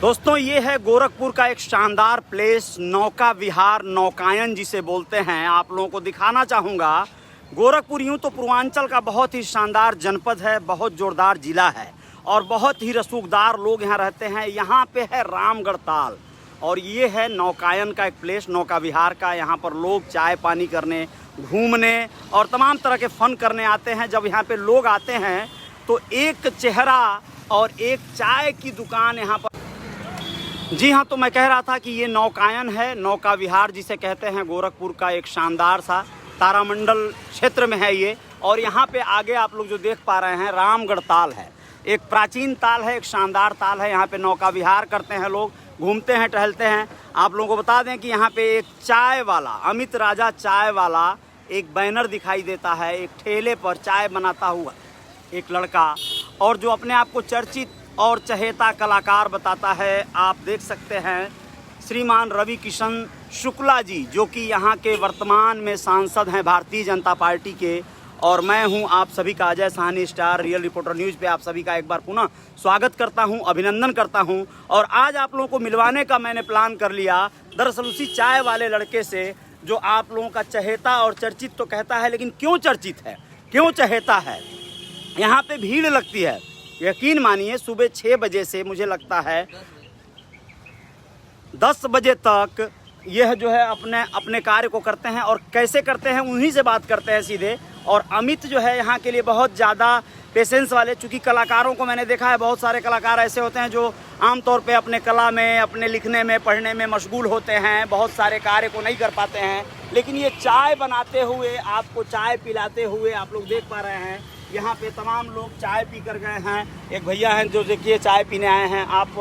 दोस्तों ये है गोरखपुर का एक शानदार प्लेस, नौका विहार, नौकायन जिसे बोलते हैं। आप लोगों को दिखाना चाहूँगा। गोरखपुर यूँ तो पूर्वांचल का बहुत ही शानदार जनपद है, बहुत जोरदार ज़िला है और बहुत ही रसूखदार लोग यहाँ रहते हैं। यहाँ पे है रामगढ़ ताल और ये है नौकायन का एक प्लेस, नौका विहार का। यहाँ पर लोग चाय पानी करने, घूमने और तमाम तरह के फ़न करने आते हैं। जब यहाँ पे लोग आते हैं तो एक चेहरा और एक चाय की दुकान यहाँ पर। जी हाँ, तो मैं कह रहा था कि ये नौकायन है, नौका विहार जिसे कहते हैं। गोरखपुर का एक शानदार सा तारामंडल क्षेत्र में है ये। और यहाँ पे आगे आप लोग जो देख पा रहे हैं रामगढ़ ताल है, एक प्राचीन ताल है, एक शानदार ताल है। यहाँ पे नौका विहार करते हैं लोग, घूमते हैं, टहलते हैं। आप लोगों को बता दें कि यहाँ पे एक चाय वाला, अमित राजा चाय वाला, एक बैनर दिखाई देता है। एक ठेले पर चाय बनाता हुआ एक लड़का, और जो अपने आप को चर्चित और चहेता कलाकार बताता है, आप देख सकते हैं श्रीमान रवि किशन शुक्ला जी, जो कि यहाँ के वर्तमान में सांसद हैं भारतीय जनता पार्टी के। और मैं हूँ आप सभी का Ajay Sahni, star real reporter news पे आप सभी का एक बार पुनः स्वागत करता हूँ, अभिनंदन करता हूँ। और आज आप लोगों को मिलवाने का मैंने प्लान कर लिया, दरअसल उसी चाय वाले लड़के से जो आप लोगों का चहेता और चर्चित तो कहता है, लेकिन क्यों चर्चित है, क्यों चहेता है। यहाँ पे भीड़ लगती है, यकीन मानिए। सुबह 6 बजे से मुझे लगता है 10 बजे तक यह जो है अपने कार्य को करते हैं। और कैसे करते हैं उन्हीं से बात करते हैं सीधे। और अमित जो है यहाँ के लिए बहुत ज़्यादा पेशेंस वाले, चूँकि कलाकारों को मैंने देखा है, बहुत सारे कलाकार ऐसे होते हैं जो आमतौर पे अपने कला में, अपने लिखने में, पढ़ने में मशगूल होते हैं, बहुत सारे कार्य को नहीं कर पाते हैं। लेकिन ये चाय बनाते हुए, आपको चाय पिलाते हुए आप लोग देख पा रहे हैं। यहाँ पे तमाम लोग चाय पी कर गए हैं। एक भैया हैं जो देखिए चाय पीने आए हैं। आप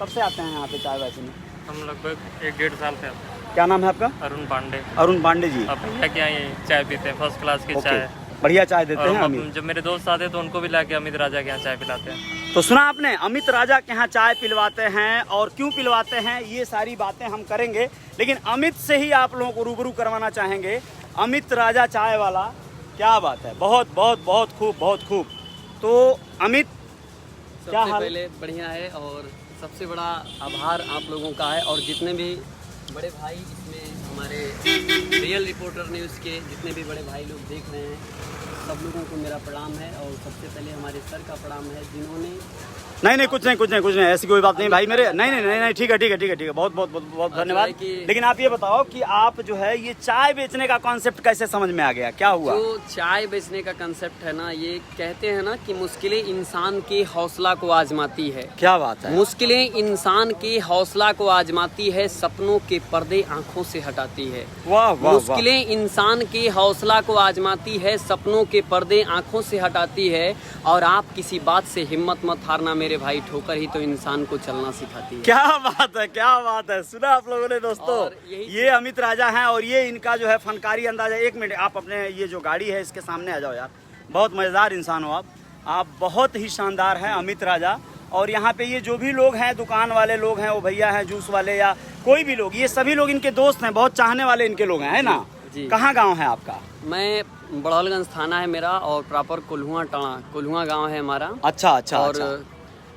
कब से आते हैं यहाँ पे चाय वैसे में? हम लगभग 1-1.5 साल से आते हैं। क्या नाम है आपका? अरुण पांडे। अरुण पांडे जी। अब भैया क्या ये चाय पीते हैं, फर्स्ट क्लास की चाय, बढ़िया चाय देते हैं और अमित। जब मेरे दोस्त आते हैं तो उनको भी लाके अमित राजा के यहाँ चाय पिलाते हैं। तो सुना आपने, अमित राजा के यहाँ चाय पिलवाते हैं। और क्यों पिलवाते हैं ये सारी बातें हम करेंगे, लेकिन अमित से ही आप लोगों को रूबरू करवाना चाहेंगे। अमित राजा चाय वाला, क्या बात है, बहुत बहुत बहुत खूब, बहुत खूब। तो अमित, क्या सबसे हाल? पहले बढ़िया है और सबसे बड़ा आभार आप लोगों का है। और जितने भी बड़े भाई इसमें हमारे रियल रिपोर्टर न्यूज़ के जितने भी बड़े भाई लोग देख रहे हैं, सब लोगों को मेरा प्रणाम है। और सबसे पहले हमारे सर का प्रणाम है, जिन्होंने नहीं, कुछ नहीं, ऐसी कोई बात नहीं भाई मेरे। नहीं, ठीक है, बहुत बहुत बहुत बहुत धन्यवाद। लेकिन आप ये बताओ कि आप जो है ये चाय बेचने का कॉन्सेप्ट कैसे समझ में आ गया, क्या हुआ? जो चाय बेचने का कंसेप्ट है ना, ये कहते हैं ना कि मुश्किलें इंसान के हौसला को आजमाती है। क्या बात है? मुश्किलें इंसान के हौसला को आजमाती है, सपनों के पर्दे आंखों से हटाती है। वाह वाह। मुश्किलें इंसान के हौसला को आजमाती है, सपनों के पर्दे आंखों से हटाती है। और आप किसी बात से हिम्मत मत हारना मेरे भाई, ठोकर ही तो इंसान को चलना सिखाती है। क्या बात है, क्या बात है। सुना आप लोगों ने दोस्तों, ये अमित राजा हैं और ये इनका जो है फनकारी अंदाज है। 1 मिनट, आप अपने ये जो गाड़ी है इसके सामने आ जाओ यार। बहुत मज़ेदार इंसान हो आप बहुत ही शानदार हैं अमित राजा। और यहाँ पे ये जो भी लोग हैं, दुकान वाले लोग हैं, वो भैया हैं जूस वाले या कोई भी लोग, ये सभी लोग इनके दोस्त हैं, बहुत चाहने वाले इनके लोग हैं, है ना? जी। कहाँ गाँव है आपका? मैं बड़ौलगंज थाना है मेरा और प्रॉपर कुल्हुआ टाणा, कुल्हुआ गांव है हमारा। अच्छा। और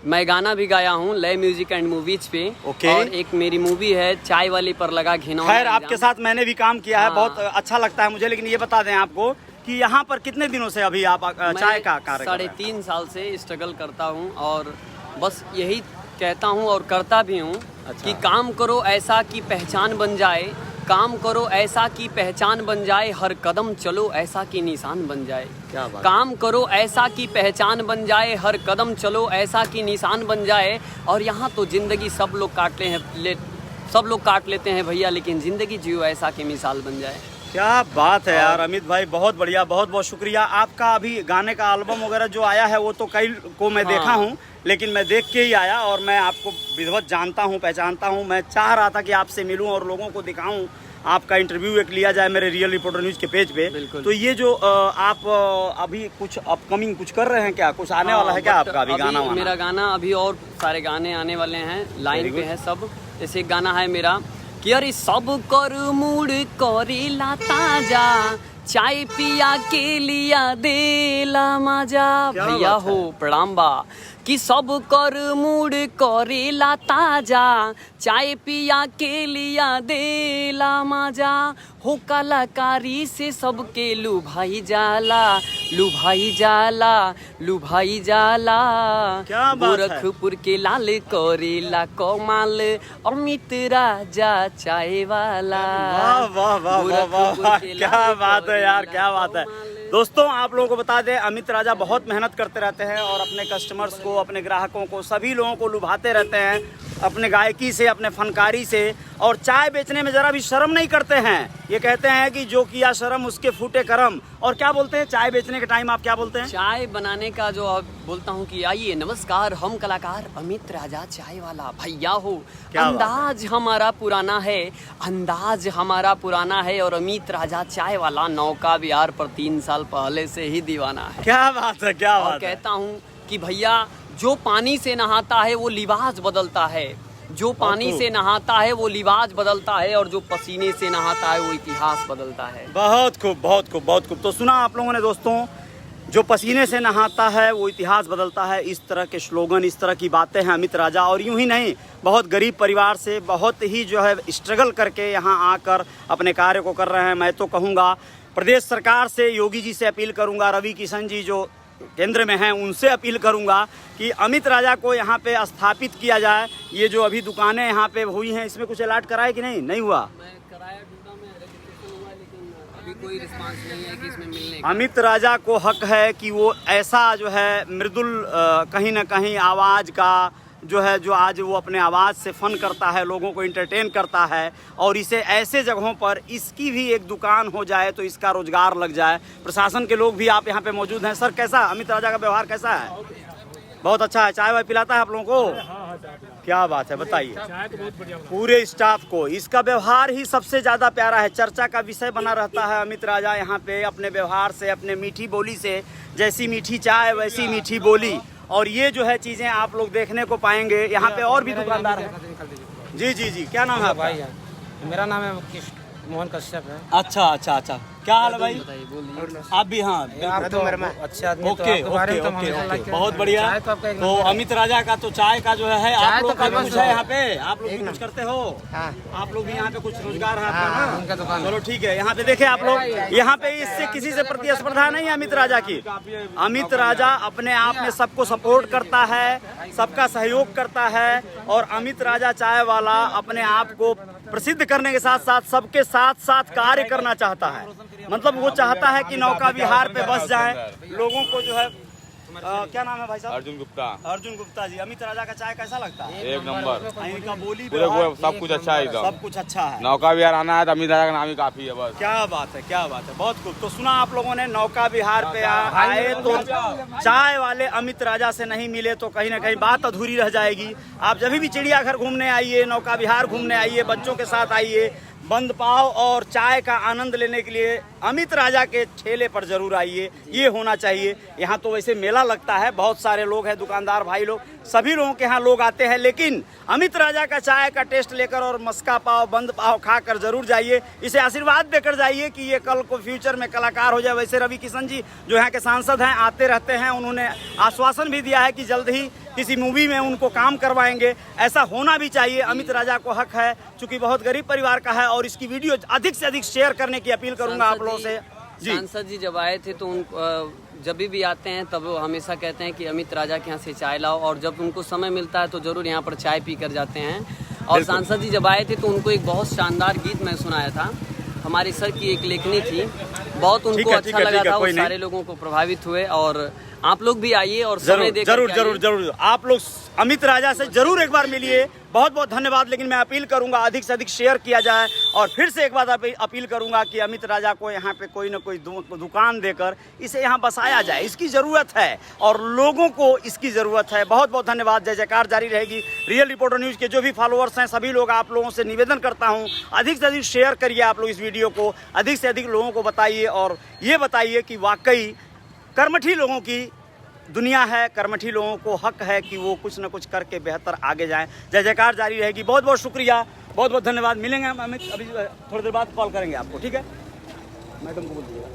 मैं गाना भी गाया हूँ लय म्यूजिक एंड मूवीज पे। ओके। और एक मेरी मूवी है चाय वाली पर लगा घिनौना। खैर, आपके साथ मैंने भी काम किया है, हाँ। बहुत अच्छा लगता है मुझे। लेकिन ये बता दें आपको कि यहाँ पर कितने दिनों से अभी आप चाय का कार्य कर रहे हैं? 3.5 साल से स्ट्रगल करता हूँ और बस यही कहता हूँ और करता भी हूँ। अच्छा। कि काम करो ऐसा कि पहचान बन जाए, काम करो ऐसा कि पहचान बन जाए, हर कदम चलो ऐसा कि निशान बन जाए। क्या बात। काम करो ऐसा कि पहचान बन जाए, हर कदम चलो ऐसा कि निशान बन जाए। और यहाँ तो जिंदगी सब लोग काट लेते हैं भैया, लेकिन जिंदगी जियो ऐसा कि मिसाल बन जाए। क्या बात है यार अमित भाई, बहुत बढ़िया, बहुत बहुत शुक्रिया। आपका अभी गाने का एल्बम वगैरह जो आया है वो तो कई को मैं देखा हूँ, लेकिन मैं देख के ही आया और मैं आपको विधिवत जानता हूँ, पहचानता हूँ। मैं चाह रहा था कि आपसे मिलूँ और लोगों को दिखाऊँ, आपका इंटरव्यू एक लिया जाए मेरे रियल रिपोर्टर न्यूज़ के पेज पे। बिल्कुल। तो ये जो आप अभी कुछ अपकमिंग कुछ कर रहे हैं क्या, कुछ आने वाला है क्या आपका अभी गाना वाना? मेरा गाना अभी और सारे गाने आने वाले हैं, लाइन पे है सब। जैसे एक गाना है मेरा कि अरे सब कर मूड करेला ताजा, चाय पिया के लिया देला मजा। भैया हो प्रणाम बा, कि सब कर मूड करेला ताजा, चाय पिया के लिया देला मजा, हो कलाकारी से सबके लुभाई जाला, लुभाई जाला, लुभाई जाला। क्या बात है। गोरखपुर के लाल करेला कमाल, अमित राजा चाय वाला। वाह वाह वाह वाह वाह, क्या बात है यार, क्या बात है। दोस्तों आप लोगों को बता दें, अमित राजा बहुत मेहनत करते रहते हैं और अपने कस्टमर्स को, अपने ग्राहकों को, सभी लोगों को लुभाते रहते हैं अपने गायकी से, अपने फनकारी से, और चाय बेचने में ज़रा भी शर्म नहीं करते हैं। ये कहते हैं कि जो किया शर्म उसके फूटे करम। और क्या बोलते हैं चाय बेचने के टाइम, आप क्या बोलते हैं? चाय बनाने का जो आप बोलता हूँ कि आइए नमस्कार, हम कलाकार अमित राजा चाय वाला भैया हो। अंदाज हमारा पुराना है, अंदाज हमारा पुराना है, और अमित राजा चाय वाला नौका विहार पर 3 साल पहले से ही दीवाना है। क्या बात है, क्या और बात है। कहता हूँ कि भैया जो पानी से नहाता है वो लिबास बदलता है, जो पानी से नहाता है वो लिबास बदलता है, और जो पसीने से नहाता है वो इतिहास बदलता है। बहुत खूब, बहुत खूब, बहुत खूब। तो सुना आप लोगों ने दोस्तों, जो पसीने से नहाता है वो इतिहास बदलता है। इस तरह के स्लोगन, इस तरह की बातें हैं अमित राजा। और यूं ही नहीं, बहुत गरीब परिवार से, बहुत ही जो है स्ट्रगल करके यहाँ आकर अपने कार्य को कर रहे हैं। मैं तो कहूँगा प्रदेश सरकार से, योगी जी से अपील करूँगा, रवि किशन जी जो केंद्र में हैं उनसे अपील करूंगा कि अमित राजा को यहाँ पे स्थापित किया जाए। ये जो अभी दुकानें यहाँ पे हुई हैं, इसमें कुछ अलॉट कराए कि नहीं हुआ? मैं कराया ढूंढा, मैं रजिस्ट्रेशन हुआ, लेकिन अभी कोई रिस्पांस नहीं है कि इसमें मिलने का। अमित राजा को हक है कि वो ऐसा जो है मृदुल कहीं ना कहीं आवाज़ का जो है, जो आज वो अपने आवाज़ से फ़न करता है, लोगों को इंटरटेन करता है, और इसे ऐसे जगहों पर इसकी भी एक दुकान हो जाए तो इसका रोजगार लग जाए। प्रशासन के लोग भी आप यहाँ पे मौजूद हैं। सर कैसा अमित राजा का व्यवहार कैसा है? बहुत अच्छा है। चाय वाय पिलाता है आप लोगों को? क्या बात है, बताइए। पूरे स्टाफ को इसका व्यवहार ही सबसे ज़्यादा प्यारा है, चर्चा का विषय बना रहता है। अमित राजा यहाँ पे अपने व्यवहार से, अपने मीठी बोली से, जैसी मीठी चाय वैसी मीठी बोली, और ये जो है चीज़ें आप लोग देखने को पाएंगे। यहाँ पे और भी दुकानदार हैं। जी जी जी, क्या नाम है आपका? भाई मेरा नाम है मोहन कश्यप है। अच्छा अच्छा अच्छा, क्या हाल है भाई? बताइए, बोलिए। आप भी? हाँ आप तो मेरे अच्छे आदमी, ओके ओके ओके ओके, बहुत बढ़िया। तो अमित राजा का तो चाय का जो है, आप लोग का भी कुछ है यहाँ पे? आप लोग भी कुछ करते हो? आप लोग भी यहाँ पे कुछ रोजगार है आपका ना? चलो ठीक है। यहाँ पे देखे आप लोग, यहाँ पे इससे किसी से प्रतिस्पर्धा नहीं है अमित राजा की। अमित राजा अपने आप में सबको सपोर्ट करता है, सबका सहयोग करता है, और अमित राजा चाय वाला अपने आप को प्रसिद्ध करने के साथ साथ सबके साथ साथ कार्य करना चाहता है। मतलब वो चाहता है कि नौका विहार पे बस जाए, लोगों को जो है क्या नाम है भाई साहब? अर्जुन गुप्ता। अर्जुन गुप्ता जी। अमित राजा का चाय कैसा लगता है? एक नंबर। इनका बोली पूरे सब कुछ अच्छा है, एकदम सब कुछ अच्छा है। नौका विहार आना है तो अमित राजा का नाम ही काफी है बस। क्या बात है, क्या बात है, बहुत खूब। तो सुना आप लोगों ने, नौका विहार पे आए तो चाय वाले अमित राजा से नहीं मिले तो कहीं ना कहीं बात अधूरी रह जाएगी। आप जब भी चिड़ियाघर घूमने आइए, नौका विहार घूमने आइए, बच्चों के साथ आइए, बंद पाव और चाय का आनंद लेने के लिए अमित राजा के ठेले पर जरूर आइए। ये होना चाहिए। यहाँ तो वैसे मेला लगता है, बहुत सारे लोग हैं, दुकानदार भाई लोग, सभी लोगों के यहाँ लोग आते हैं, लेकिन अमित राजा का चाय का टेस्ट लेकर और मस्का पाव, बंद पाव खाकर जरूर जाइए। इसे आशीर्वाद देकर जाइए कि ये कल को फ्यूचर में कलाकार हो जाए। वैसे रवि किशन जी जो यहाँ के सांसद हैं, आते रहते हैं, उन्होंने आश्वासन भी दिया है कि जल्द ही किसी मूवी में उनको काम करवाएंगे। ऐसा होना भी चाहिए। अमित राजा को हक है, चूंकि बहुत गरीब परिवार का है, और इसकी वीडियो अधिक से अधिक शेयर करने की अपील करूंगा आप लोगों से। जी, सांसद जी जब आए थे तो जब भी आते हैं तब वो हमेशा कहते हैं कि अमित राजा के यहाँ से चाय लाओ, और जब उनको समय मिलता है तो जरूर यहाँ पर चाय पी कर जाते हैं। और सांसद जी जब आए थे तो उनको एक बहुत शानदार गीत मैं सुनाया था, हमारे सर की एक लेखनी थी, बहुत उनको अच्छा लगा था, वो सारे लोगों को प्रभावित हुए। और आप लोग भी आइए और समय देकर जरूर जरूर जरूर आप लोग अमित राजा से जरूर एक बार मिलिए। बहुत बहुत धन्यवाद। लेकिन मैं अपील करूंगा अधिक से अधिक शेयर किया जाए, और फिर से एक बार अपील करूंगा कि अमित राजा को यहाँ पे कोई ना कोई दुकान देकर इसे यहाँ बसाया जाए। इसकी ज़रूरत है और लोगों को इसकी ज़रूरत है। बहुत बहुत धन्यवाद। जय जयकार जारी रहेगी। रियल रिपोर्टर न्यूज़ के जो भी फॉलोअर्स हैं, सभी लोग, आप लोगों से निवेदन करता हूँ, अधिक से अधिक शेयर करिए आप लोग इस वीडियो को, अधिक से अधिक लोगों को बताइए, और ये बताइए कि वाकई कर्मठी लोगों की दुनिया है, कर्मठी लोगों को हक है कि वो कुछ न कुछ करके बेहतर आगे जाएं। जय जयकार जारी रहेगी। बहुत बहुत शुक्रिया, बहुत बहुत धन्यवाद। मिलेंगे हम अमित, अभी थोड़ी देर बाद कॉल करेंगे आपको, ठीक है? मैडम को बोल दीजिएगा।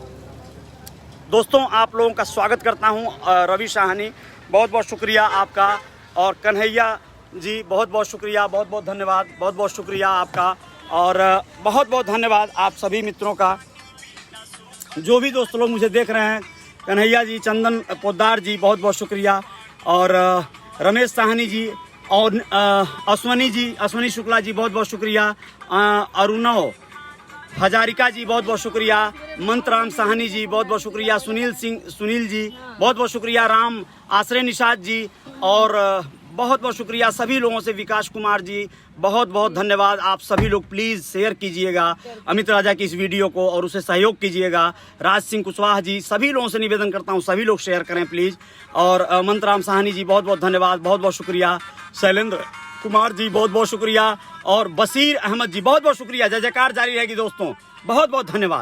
दोस्तों आप लोगों का स्वागत करता हूं रवि साहनी बहुत बहुत शुक्रिया आपका। और कन्हैया जी बहुत बहुत शुक्रिया, बहुत बहुत धन्यवाद, बहुत बहुत शुक्रिया आपका। और बहुत बहुत धन्यवाद आप सभी मित्रों का, जो भी दोस्त लोग मुझे देख रहे हैं। कन्हैया जी, चंदन पोद्दार जी बहुत बहुत शुक्रिया। और रमेश साहनी जी और अश्वनी जी, अश्वनी शुक्ला जी बहुत बहुत शुक्रिया। अरुणव हजारिका जी बहुत बहुत शुक्रिया। मंतराम साहनी जी बहुत बहुत शुक्रिया। सुनील जी बहुत बहुत शुक्रिया। राम आश्रय निषाद जी और बहुत बहुत शुक्रिया सभी लोगों से। विकास कुमार जी बहुत बहुत धन्यवाद। आप सभी लोग प्लीज़ शेयर कीजिएगा अमित राजा की इस वीडियो को और उसे सहयोग कीजिएगा। राज सिंह कुशवाहा जी, सभी लोगों से निवेदन करता हूँ सभी लोग शेयर करें प्लीज़। और मंतराम साहनी जी बहुत बहुत धन्यवाद, बहुत बहुत शुक्रिया। शैलेंद्र कुमार जी बहुत बहुत शुक्रिया। और बशीर अहमद जी बहुत बहुत शुक्रिया। जय जयकार जारी रहेगी दोस्तों, बहुत बहुत धन्यवाद।